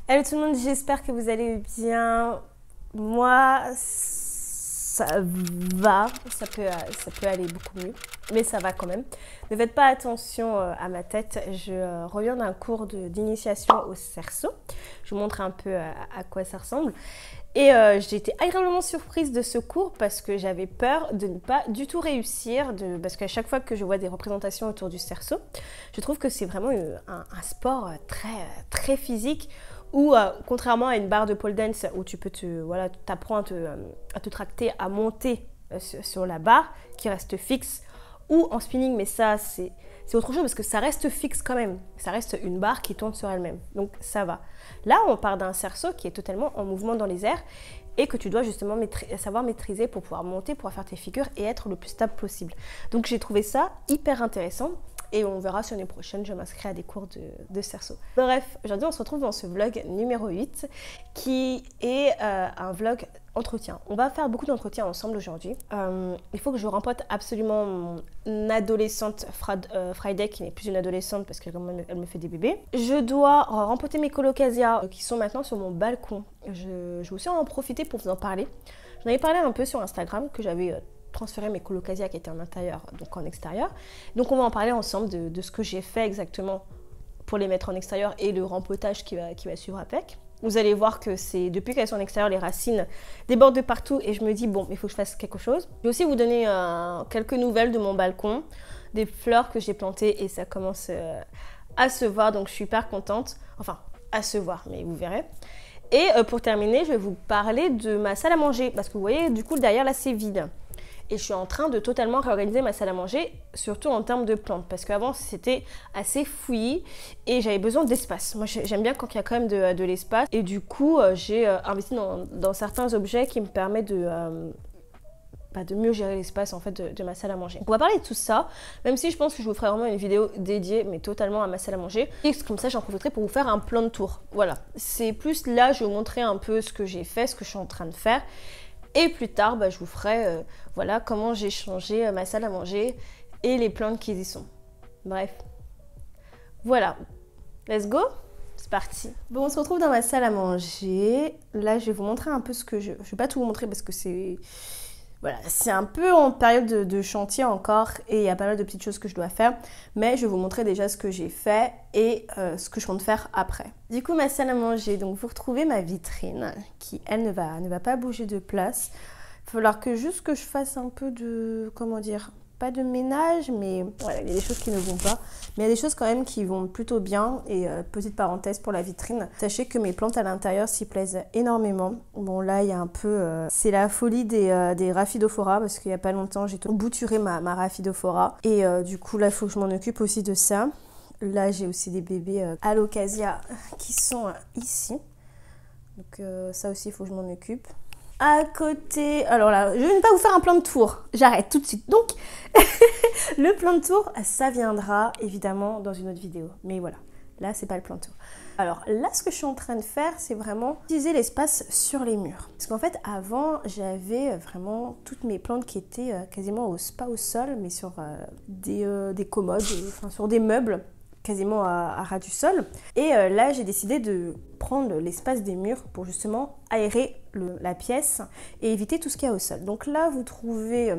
Hello tout le monde, j'espère que vous allez bien. Moi, ça va, ça peut aller beaucoup mieux, mais ça va quand même. Ne faites pas attention à ma tête, je reviens d'un cours d'initiation au cerceau. Je vous montre un peu à quoi ça ressemble. Et j'ai été agréablement surprise de ce cours parce que j'avais peur de ne pas du tout réussir, parce qu'à chaque fois que je vois des représentations autour du cerceau, je trouve que c'est vraiment un sport très physique où, contrairement à une barre de pole dance où tu peux t'apprends à te tracter, à monter sur la barre qui reste fixe, ou en spinning, mais ça c'est autre chose parce que ça reste fixe quand même. Ça reste une barre qui tourne sur elle-même. Donc ça va. Là, on part d'un cerceau qui est totalement en mouvement dans les airs et que tu dois justement savoir maîtriser pour pouvoir monter, pouvoir faire tes figures et être le plus stable possible. Donc j'ai trouvé ça hyper intéressant. Et on verra si l'année prochaine je m'inscris à des cours de cerceau. Bref, aujourd'hui on se retrouve dans ce vlog numéro 8 qui est un vlog entretien. On va faire beaucoup d'entretiens ensemble aujourd'hui. Il faut que je remporte absolument mon adolescente Friday, qui n'est plus une adolescente parce qu'elle me fait des bébés. Je dois remporter mes colocasia qui sont maintenant sur mon balcon. Je vais aussi en profiter pour vous en parler. J'en avais parlé un peu sur Instagram que j'avais transférer mes colocasia qui étaient en intérieur, donc en extérieur. Donc on va en parler ensemble de ce que j'ai fait exactement pour les mettre en extérieur et le rempotage qui va suivre avec. Vous allez voir que c'est depuis qu'elles sont en extérieur, les racines débordent de partout et je me dis bon, il faut que je fasse quelque chose. Je vais aussi vous donner quelques nouvelles de mon balcon, des fleurs que j'ai plantées et ça commence à se voir, donc je suis hyper contente. Enfin, à se voir, mais vous verrez. Et pour terminer, je vais vous parler de ma salle à manger parce que vous voyez, du coup, derrière là, c'est vide. Et je suis en train de totalement réorganiser ma salle à manger, surtout en termes de plantes, parce qu'avant c'était assez fouillis et j'avais besoin d'espace. Moi j'aime bien quand il y a quand même de l'espace et du coup j'ai investi dans certains objets qui me permettent de mieux gérer l'espace en fait de ma salle à manger. On va parler de tout ça, même si je pense que je vous ferai vraiment une vidéo dédiée mais totalement à ma salle à manger. Et comme ça j'en profiterai pour vous faire un plan de tour. Voilà, c'est plus là je vais vous montrer un peu ce que j'ai fait, ce que je suis en train de faire. Et plus tard, je vous ferai voilà, comment j'ai changé ma salle à manger et les plantes qui y sont. Bref, voilà, let's go, c'est parti. Bon, on se retrouve dans ma salle à manger. Là, je vais vous montrer un peu ce que je ne vais pas tout vous montrer parce que c'est... Voilà, c'est un peu en période de chantier encore et il y a pas mal de petites choses que je dois faire. Mais je vais vous montrer déjà ce que j'ai fait et ce que je compte faire après. Du coup, ma salle à manger, donc vous retrouvez ma vitrine qui, elle, ne va pas bouger de place. Il va falloir que juste que je fasse un peu de, comment dire, pas de ménage, mais voilà, il y a des choses qui ne vont pas. Mais il y a des choses quand même qui vont plutôt bien. Et petite parenthèse pour la vitrine, sachez que mes plantes à l'intérieur s'y plaisent énormément. Bon là, il y a un peu... c'est la folie des Rhaphidophora, parce qu'il n'y a pas longtemps, j'ai bouturé ma Rhaphidophora. Et du coup, là, il faut que je m'en occupe aussi de ça. Là, j'ai aussi des bébés Alocasia qui sont ici. Donc ça aussi, il faut que je m'en occupe. À côté, alors là, je ne vais pas vous faire un plan de tour, j'arrête tout de suite. Donc, le plan de tour, ça viendra évidemment dans une autre vidéo. Mais voilà, là, c'est pas le plan de tour. Alors là, ce que je suis en train de faire, c'est vraiment utiliser l'espace sur les murs. Parce qu'en fait, avant, j'avais vraiment toutes mes plantes qui étaient quasiment pas au sol, mais sur des commodes, enfin sur des meubles quasiment à ras du sol. Et là, j'ai décidé de prendre l'espace des murs pour justement aérer la pièce et éviter tout ce qu'il y a au sol. Donc là, vous trouvez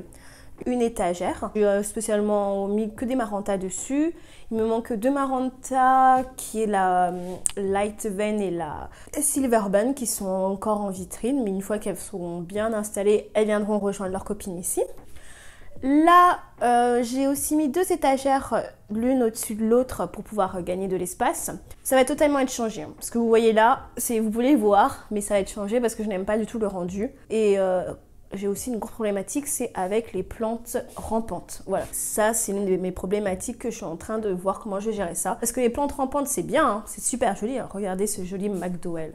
une étagère. J'ai spécialement mis que des marantas dessus. Il me manque deux marantas qui est la Light Vein et la Silver Bun qui sont encore en vitrine. Mais une fois qu'elles seront bien installées, elles viendront rejoindre leurs copines ici. Là, j'ai aussi mis deux étagères l'une au-dessus de l'autre pour pouvoir gagner de l'espace. Ça va totalement être changé. Hein. Ce que vous voyez là, vous pouvez le voir, mais ça va être changé parce que je n'aime pas du tout le rendu. Et j'ai aussi une grosse problématique, c'est avec les plantes rampantes. Voilà, ça c'est l'une de mes problématiques que je suis en train de voir comment je vais gérer ça. Parce que les plantes rampantes, c'est bien, hein, c'est super joli. Hein. Regardez ce joli McDowell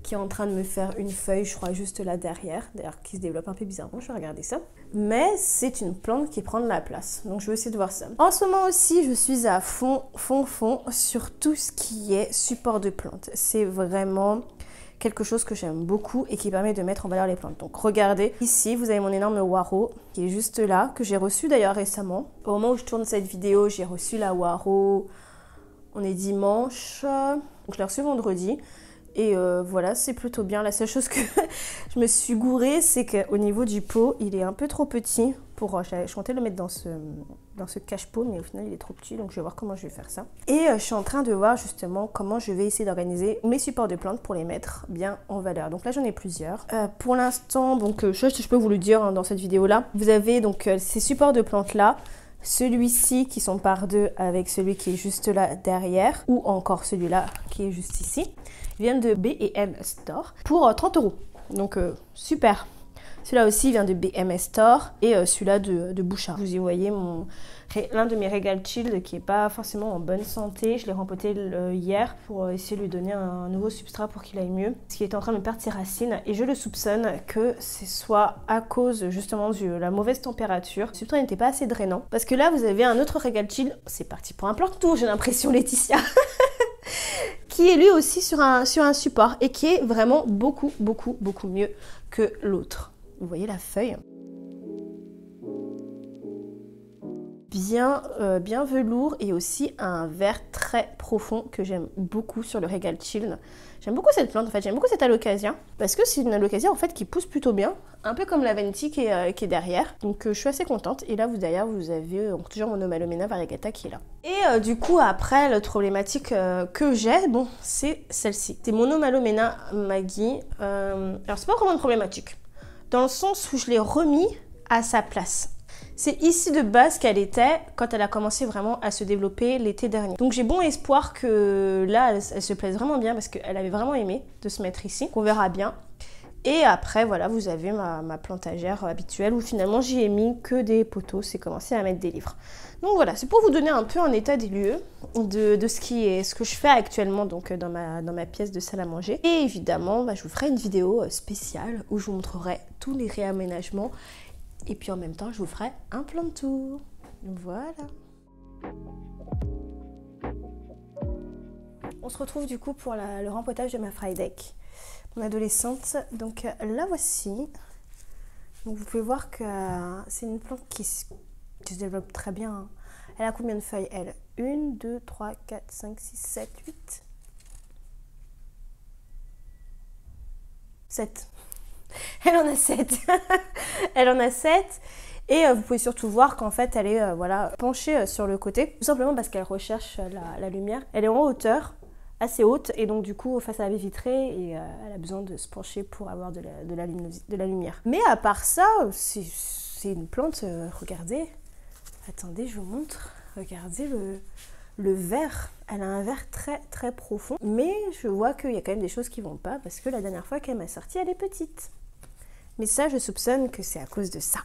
qui est en train de me faire une feuille, je crois, juste là derrière, d'ailleurs qui se développe un peu bizarrement, je vais regarder ça. Mais c'est une plante qui prend de la place, donc je vais essayer de voir ça. En ce moment aussi, je suis à fond sur tout ce qui est support de plantes. C'est vraiment quelque chose que j'aime beaucoup et qui permet de mettre en valeur les plantes. Donc regardez, ici vous avez mon énorme Waro qui est juste là, que j'ai reçu d'ailleurs récemment. Au moment où je tourne cette vidéo, j'ai reçu la Waro, on est dimanche, donc je l'ai reçu vendredi. Et voilà, c'est plutôt bien. La seule chose que je me suis gourée, c'est qu'au niveau du pot, il est un peu trop petit. Je comptais le mettre dans ce cache-pot, mais au final, il est trop petit. Donc, je vais voir comment je vais faire ça. Et je suis en train de voir justement comment je vais essayer d'organiser mes supports de plantes pour les mettre bien en valeur. Donc là, j'en ai plusieurs. Pour l'instant, donc je peux vous le dire hein, dans cette vidéo-là. Vous avez donc ces supports de plantes-là. Celui-ci qui sont par deux avec celui qui est juste là derrière. Ou encore celui-là qui est juste ici. Viennent de B&M Store pour 30 €. Donc super. Celui-là aussi vient de B&M Store et celui-là de Bouchard. Vous y voyez l'un de mes Regal Chill qui n'est pas forcément en bonne santé. Je l'ai rempoté hier pour essayer de lui donner un nouveau substrat pour qu'il aille mieux. Parce qu'il était en train de perdre ses racines et je le soupçonne que ce soit à cause justement de la mauvaise température. Le substrat n'était pas assez drainant. Parce que là vous avez un autre Regal Chill. C'est parti pour un plan de tour, j'ai l'impression, Laetitia. Qui est lui aussi sur un support et qui est vraiment beaucoup mieux que l'autre. Vous voyez la feuille, bien velours et aussi un vert très profond que j'aime beaucoup sur le Regal Chill. J'aime beaucoup cette plante en fait, j'aime beaucoup cette alocasia parce que c'est une alocasia en fait qui pousse plutôt bien, un peu comme la Venti qui est derrière. Donc je suis assez contente. Et là derrière vous avez toujours mon Omalomena variegata qui est là. Et du coup après l'autre problématique que j'ai, bon c'est celle-ci. C'est mon Omalomena Maggie. Alors c'est pas vraiment une problématique. Dans le sens où je l'ai remis à sa place. C'est ici de base qu'elle était quand elle a commencé vraiment à se développer l'été dernier. Donc j'ai bon espoir que là, elle se plaise vraiment bien parce qu'elle avait vraiment aimé de se mettre ici. On verra bien. Et après, voilà, vous avez ma plantagère habituelle où finalement j'y ai mis que des poteaux. C'est commencé à mettre des livres. Donc voilà, c'est pour vous donner un peu un état des lieux de ce que je fais actuellement donc dans ma pièce de salle à manger. Et évidemment, je vous ferai une vidéo spéciale où je vous montrerai tous les réaménagements. Et puis en même temps, je vous ferai un plan de tour. Voilà. On se retrouve du coup pour le rempotage de ma Frydek, mon adolescente. Donc la voici. Donc vous pouvez voir que c'est une plante qui se développe très bien. Elle a combien de feuilles elle? 1, 2, 3, 4, 5, 6, 7, 8. 7. Elle en a 7. Elle en a 7. Et vous pouvez surtout voir qu'en fait elle est penchée sur le côté. Tout simplement parce qu'elle recherche la lumière. Elle est en hauteur, assez haute. Et donc du coup face à la baie vitrée. Et elle a besoin de se pencher pour avoir de la lumière. Mais à part ça, c'est une plante, regardez. Attendez, je vous montre. Regardez le vert. Elle a un vert très profond. Mais je vois qu'il y a quand même des choses qui vont pas. Parce que la dernière fois qu'elle m'a sorti, elle est petite. Mais ça, je soupçonne que c'est à cause de ça.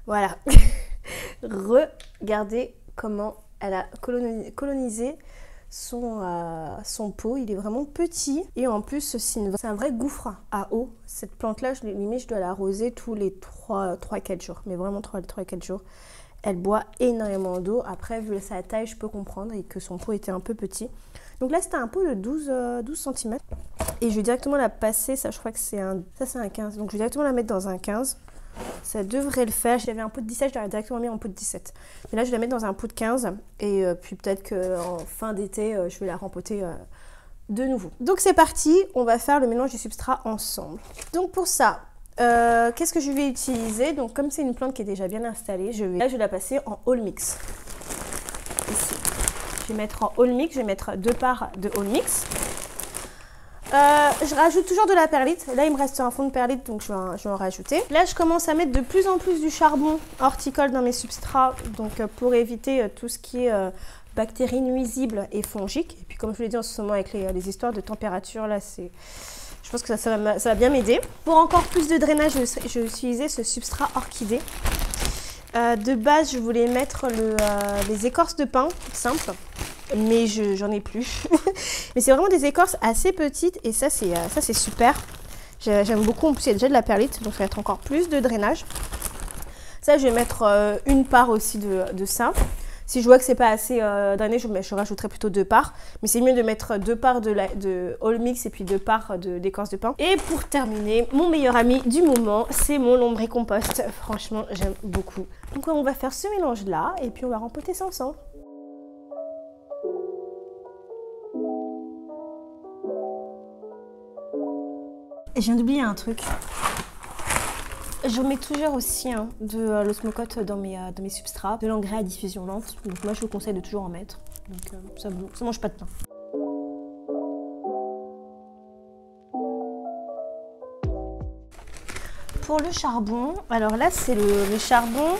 Voilà. Regardez comment elle a colonisé son pot. Il est vraiment petit. Et en plus, c'est un vrai gouffre à eau. Cette plante-là, je dois l'arroser tous les 3-4 jours. Mais vraiment 3-4 jours. Elle boit énormément d'eau. Après, vu sa taille, je peux comprendre et que son pot était un peu petit. Donc là, c'était un pot de 12 cm. Et je vais directement la passer. Ça, je crois que c'est un 15. Donc, je vais directement la mettre dans un 15. Ça devrait le faire. J'avais un pot de 17, je l'aurais directement mis en pot de 17. Mais là, je vais la mettre dans un pot de 15. Et puis peut-être qu'en fin d'été, je vais la rempoter de nouveau. Donc, c'est parti. On va faire le mélange du substrat ensemble. Donc, pour ça, qu'est-ce que je vais utiliser? Donc, comme c'est une plante qui est déjà bien installée, je vais la passer en all mix. Ici. Je vais mettre en all mix. Je vais mettre 2 parts de all mix. Je rajoute toujours de la perlite. Là, il me reste un fond de perlite, donc je vais en rajouter. Là, je commence à mettre de plus en plus du charbon horticole dans mes substrats, donc pour éviter tout ce qui est bactéries nuisibles et fongiques. Et puis, comme je vous l'ai dit en ce moment avec les histoires de température, là, je pense que ça va bien m'aider. Pour encore plus de drainage, je vais utiliser ce substrat orchidée. De base, je voulais mettre les écorces de pin simples. Mais j'en ai plus. Mais c'est vraiment des écorces assez petites et ça c'est super. J'aime beaucoup. En plus il y a déjà de la perlite, donc ça va être encore plus de drainage. Ça je vais mettre une part aussi de ça. Si je vois que c'est pas assez drainé, je rajouterai plutôt 2 parts. Mais c'est mieux de mettre 2 parts de all mix et puis 2 parts d'écorce de pin. Et pour terminer, mon meilleur ami du moment, c'est mon lombricompost. Franchement, j'aime beaucoup. Donc on va faire ce mélange là et puis on va rempoter ça ensemble. Et je viens d'oublier un truc. Je mets toujours aussi de l'osmocote dans mes substrats, de l'engrais à diffusion lente. Donc moi je vous conseille de toujours en mettre. Donc ça mange pas de pain. Pour le charbon, alors là c'est le charbon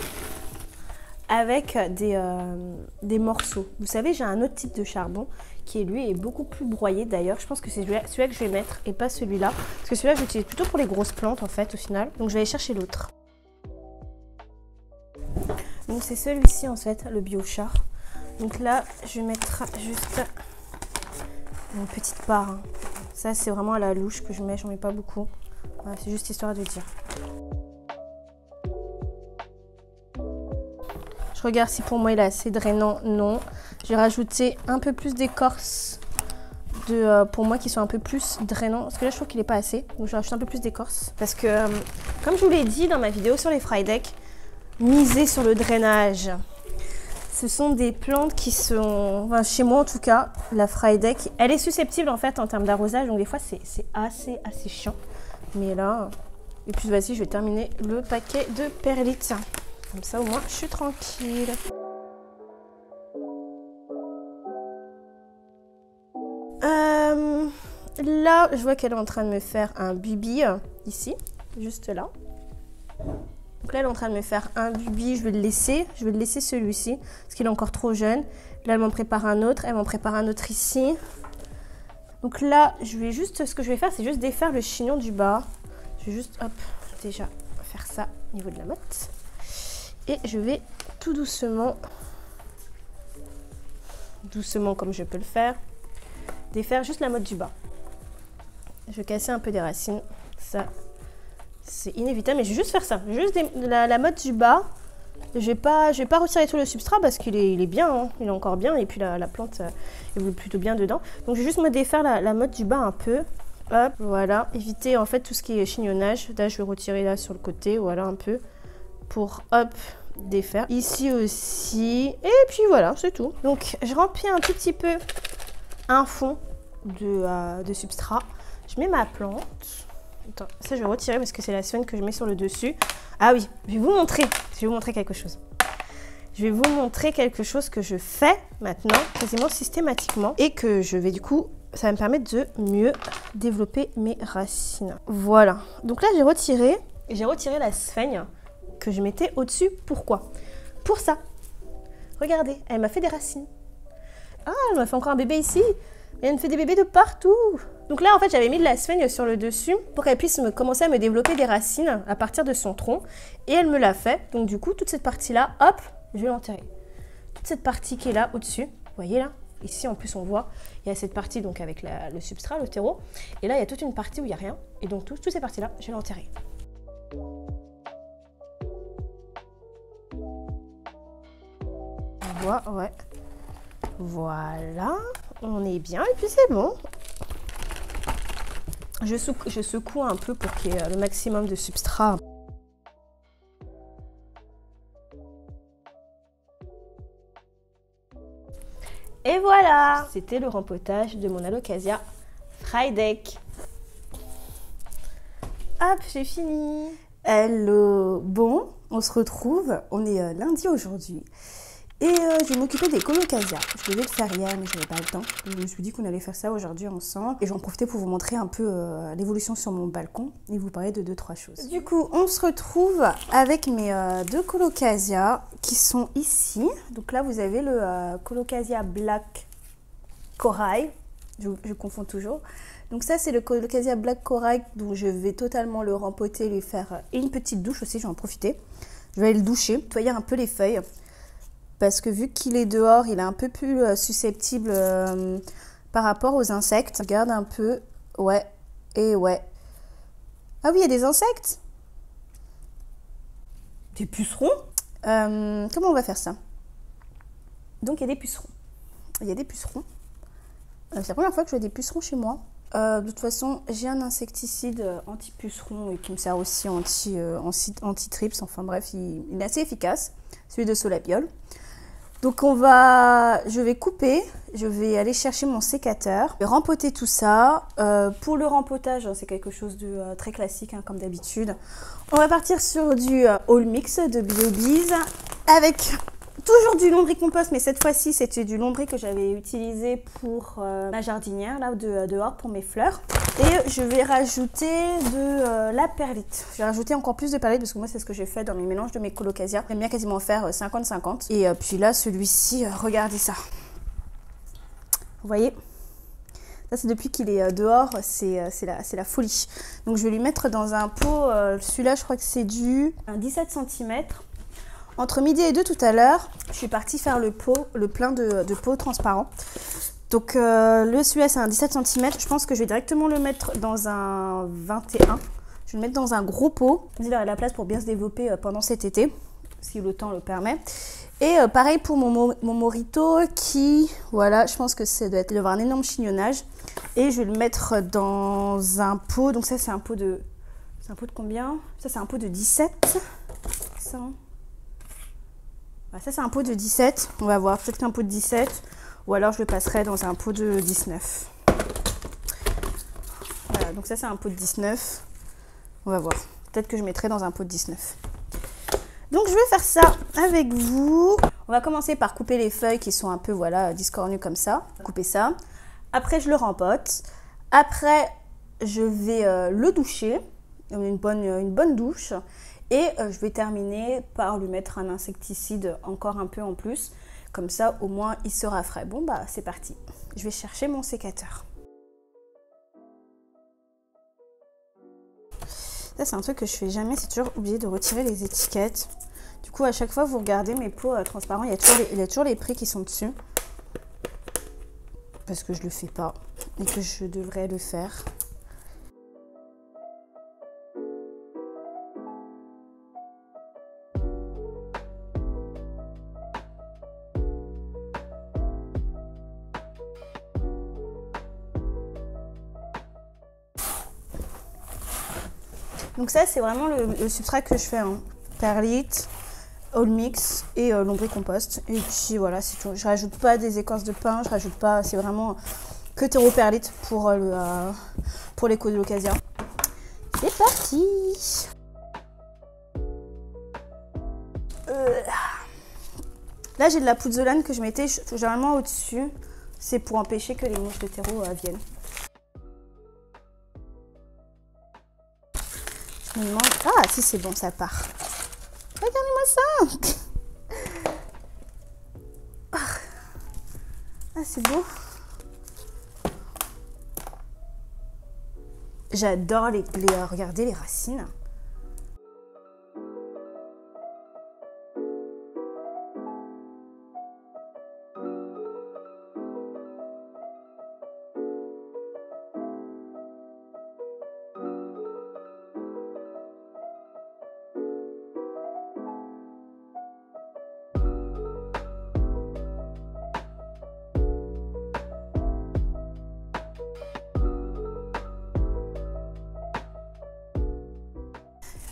avec des morceaux. Vous savez, j'ai un autre type de charbon qui lui est beaucoup plus broyé d'ailleurs. Je pense que c'est celui-là que je vais mettre et pas celui-là. Parce que celui-là je l'utilise plutôt pour les grosses plantes en fait au final. Donc je vais aller chercher l'autre. Donc c'est celui-ci en fait, le biochar. Donc là je vais mettre juste une petite part. Ça c'est vraiment à la louche que je mets, j'en mets pas beaucoup. Voilà, c'est juste histoire de dire. Je regarde si pour moi il est assez drainant. Non. J'ai rajouté un peu plus d'écorce pour moi qui sont un peu plus drainants. Parce que là je trouve qu'il n'est pas assez. Donc je rajoute un peu plus d'écorce. Parce que comme je vous l'ai dit dans ma vidéo sur les Frydek, misez sur le drainage. Ce sont des plantes qui sont, enfin, chez moi en tout cas, la Frydek, elle est susceptible en fait en termes d'arrosage. Donc des fois c'est assez chiant. Mais là, et puis vas-y, je vais terminer le paquet de perlites. Comme ça, au moins, je suis tranquille. Là, je vois qu'elle est en train de me faire un bubi, ici, juste là. Donc là, elle est en train de me faire un bubi, je vais le laisser. Je vais le laisser celui-ci, parce qu'il est encore trop jeune. Là, elle m'en prépare un autre, elle m'en prépare un autre ici. Donc là, ce que je vais faire, c'est juste défaire le chignon du bas. Je vais juste, hop, déjà faire ça au niveau de la motte. Et je vais tout doucement comme je peux le faire, défaire juste la motte du bas. Je vais casser un peu des racines. Ça, c'est inévitable, mais je vais juste faire ça. Juste la motte du bas. Je vais pas retirer tout le substrat parce qu'il est bien, hein. Il est encore bien. Et puis la plante est plutôt bien dedans. Donc je vais juste me défaire la motte du bas un peu. Hop, voilà. Éviter en fait tout ce qui est chignonnage. Là, je vais retirer là sur le côté, voilà un peu. Pour, hop, défaire. Ici aussi. Et puis voilà, c'est tout. Donc je remplis un tout petit peu un fond de substrat. Je mets ma plante. Attends, ça je vais retirer parce que c'est la sphène que je mets sur le dessus. Ah oui, je vais vous montrer quelque chose. Je vais vous montrer quelque chose que je fais maintenant, quasiment systématiquement. Et que je vais du coup, ça va me permettre de mieux développer mes racines. Voilà. Donc là j'ai retiré la sphène que je mettais au-dessus. Pourquoi? Pour ça. Regardez, elle m'a fait des racines. Ah, elle m'a fait encore un bébé ici. Elle me fait des bébés de partout. Donc là, en fait, j'avais mis de la sphène sur le dessus pour qu'elle puisse commencer à me développer des racines à partir de son tronc. Et elle me l'a fait. Donc du coup, toute cette partie-là, hop, je vais l'enterrer. Toute cette partie qui est là, au-dessus, vous voyez là? Ici, en plus, on voit, il y a cette partie donc avec le substrat, le terreau. Et là, il y a toute une partie où il n'y a rien. Et donc, toutes ces parties-là, je vais l'enterrer. Ouais. Voilà, on est bien et puis c'est bon. Je secoue un peu pour qu'il y ait le maximum de substrat. Et voilà, c'était le rempotage de mon Alocasia Frydek. Hop, j'ai fini. Hello, bon, on se retrouve, on est lundi aujourd'hui. Et je vais m'occuper des colocasias. Je devais le faire hier, mais je n'avais pas le temps. Je me suis dit qu'on allait faire ça aujourd'hui ensemble. Et j'en profitais pour vous montrer un peu l'évolution sur mon balcon et vous parler de 2-3 choses. Du coup, on se retrouve avec mes deux colocasias qui sont ici. Donc là, vous avez le colocasia Black Corail. Je confonds toujours. Donc ça, c'est le colocasia Black Corail. Donc je vais totalement le rempoter, lui faire une petite douche aussi. Je vais en profiter. Je vais aller le doucher, nettoyer un peu les feuilles. Parce que vu qu'il est dehors, il est un peu plus susceptible par rapport aux insectes. Regarde un peu. Ouais. Et ouais. Ah oui, il y a des insectes. Des pucerons. Comment on va faire ça? Donc, il y a des pucerons. Il y a des pucerons. C'est la première fois que je vois des pucerons chez moi. De toute façon, j'ai un insecticide anti-puceron et qui me sert aussi anti-trips. Enfin bref, il est assez efficace. Celui de Solabiol. Donc je vais couper, je vais aller chercher mon sécateur, je vais rempoter tout ça. Pour le rempotage, c'est quelque chose de très classique, hein, comme d'habitude. On va partir sur du All Mix de BioBiz avec toujours du lombricompost, mais cette fois-ci c'était du lombric que j'avais utilisé pour ma jardinière, là dehors pour mes fleurs. Et je vais rajouter de la perlite. Je vais rajouter encore plus de perlite parce que moi c'est ce que j'ai fait dans mes mélanges de mes colocasia. J'aime bien quasiment faire 50-50. Et puis là celui-ci, regardez ça. Vous voyez? Ça c'est depuis qu'il est dehors, c'est la folie. Donc je vais lui mettre dans un pot, celui-là je crois que c'est un 17 cm. Entre midi et 2 tout à l'heure, je suis partie faire le plein de pots transparents. Donc celui-là c'est un 17 cm, je pense que je vais directement le mettre dans un 21. Je vais le mettre dans un gros pot. Il y a de la place pour bien se développer pendant cet été, si le temps le permet. Et pareil pour mon morito qui, voilà, je pense que ça doit avoir un énorme chignonnage. Et je vais le mettre dans un pot, donc ça c'est un pot de... C'est un pot de combien? Ça c'est un pot de 17. Ça, hein. Voilà, ça c'est un pot de 17, on va voir, peut-être qu'un pot de 17. Ou alors je le passerai dans un pot de 19. Voilà, donc ça c'est un pot de 19. On va voir. Peut-être que je mettrai dans un pot de 19. Donc je vais faire ça avec vous. On va commencer par couper les feuilles qui sont un peu, voilà, discornues comme ça. Couper ça. Après je le rempote. Après je vais le doucher. Une bonne douche. Et je vais terminer par lui mettre un insecticide encore un peu en plus. Comme ça, au moins, il sera frais. Bon, bah, c'est parti. Je vais chercher mon sécateur. Ça, c'est un truc que je fais jamais. C'est toujours oublié de retirer les étiquettes. Du coup, à chaque fois, vous regardez mes pots transparents. Il y a toujours les prix qui sont dessus. Parce que je le fais pas. Et que je devrais le faire. Donc ça, c'est vraiment le substrat que je fais, hein. Perlite, All Mix et lombricompost. Et puis voilà, c'est tout. Je rajoute pas des écorces de pin, je rajoute pas, c'est vraiment que terreau perlite pour les colocasia. C'est parti. Là, j'ai de la pouzzolane que je mettais généralement au-dessus. C'est pour empêcher que les mouches de terreau viennent. Je me demande... Ah, si c'est bon, ça part. Regardez-moi ça. Ah, c'est beau. J'adore regardez les racines.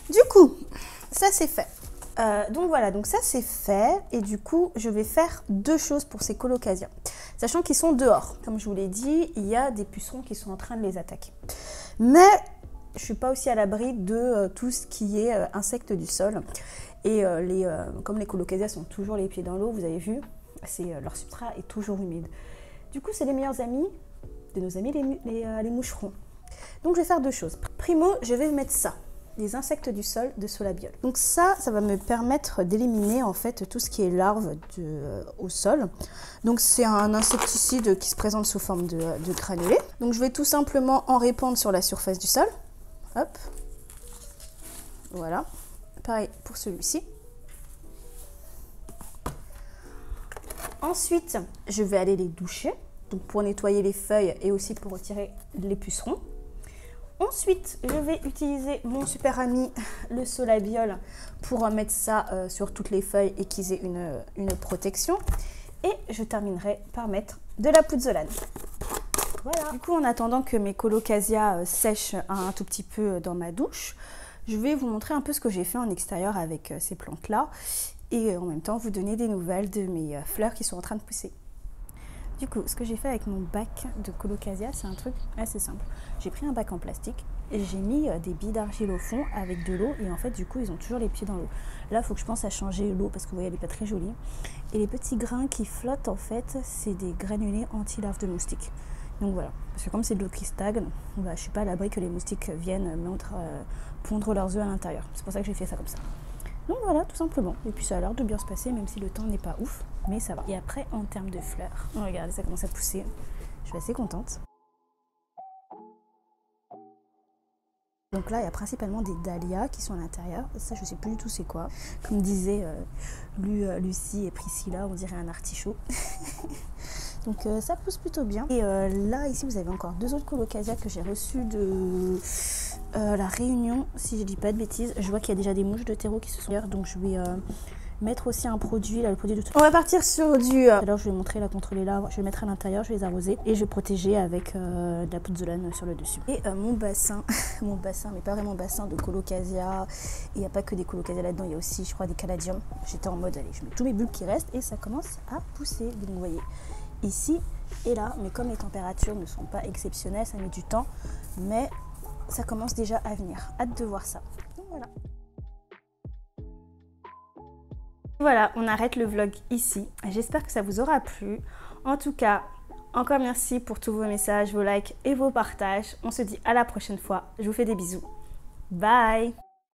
Du coup, ça c'est fait. Donc voilà, donc ça c'est fait. Et du coup, je vais faire deux choses pour ces colocasia. Sachant qu'ils sont dehors. Comme je vous l'ai dit, il y a des pucerons qui sont en train de les attaquer. Mais je ne suis pas aussi à l'abri de tout ce qui est insectes du sol. Et comme les colocasia sont toujours les pieds dans l'eau, vous avez vu, leur substrat est toujours humide. Du coup, c'est les meilleurs amis de nos amis les moucherons. Donc je vais faire deux choses. Primo, je vais mettre ça. Les insectes du sol de Solabiol. Donc ça va me permettre d'éliminer en fait tout ce qui est larves au sol. Donc c'est un insecticide qui se présente sous forme de granulés. Donc je vais tout simplement en répandre sur la surface du sol. Hop. Voilà. Pareil pour celui-ci. Ensuite, je vais aller les doucher. Donc pour nettoyer les feuilles et aussi pour retirer les pucerons. Ensuite, je vais utiliser mon super ami, le Solabiol, pour mettre ça sur toutes les feuilles et qu'ils aient une protection. Et je terminerai par mettre de la pouzzolane. Voilà. Du coup, en attendant que mes colocasia sèchent un tout petit peu dans ma douche, je vais vous montrer un peu ce que j'ai fait en extérieur avec ces plantes-là. et en même temps vous donner des nouvelles de mes fleurs qui sont en train de pousser. Du coup, ce que j'ai fait avec mon bac de colocasia, c'est un truc assez simple. J'ai pris un bac en plastique et j'ai mis des billes d'argile au fond avec de l'eau et en fait du coup ils ont toujours les pieds dans l'eau. Là il faut que je pense à changer l'eau parce que vous voyez elle n'est pas très jolie. Et les petits grains qui flottent en fait, c'est des granulés anti-larves de moustiques. Donc voilà, parce que comme c'est de l'eau qui stagne, bah, je suis pas à l'abri que les moustiques viennent pondre leurs œufs à l'intérieur. C'est pour ça que j'ai fait ça comme ça. Donc voilà, tout simplement. Et puis ça a l'air de bien se passer, même si le temps n'est pas ouf, mais ça va. Et après, en termes de fleurs, regardez, ça commence à pousser. Je suis assez contente. Donc là, il y a principalement des dahlias qui sont à l'intérieur. Ça, je sais plus du tout c'est quoi. Comme disaient Lucie et Priscilla, on dirait un artichaut. Donc ça pousse plutôt bien. Et là, ici, vous avez encore 2 autres colocasia que j'ai reçus de la Réunion, si je dis pas de bêtises. Je vois qu'il y a déjà des mouches de terreau qui se sont donc je vais mettre aussi un produit, là, le produit de tout. On va partir sur du... Alors je vais montrer là contre les larves, je vais mettre à l'intérieur, je vais les arroser et je vais protéger avec de la pouzzolane sur le dessus. Et mon bassin, mais pas vraiment bassin de colocasia. Il n'y a pas que des colocasia là-dedans, il y a aussi, je crois, des caladiums. J'étais en mode, allez, je mets tous mes bulbes qui restent et ça commence à pousser. Donc vous voyez, ici et là, mais comme les températures ne sont pas exceptionnelles, ça met du temps, mais ça commence déjà à venir. Hâte de voir ça. Donc voilà. Voilà, on arrête le vlog ici. J'espère que ça vous aura plu. En tout cas, encore merci pour tous vos messages, vos likes et vos partages. On se dit à la prochaine fois. Je vous fais des bisous. Bye!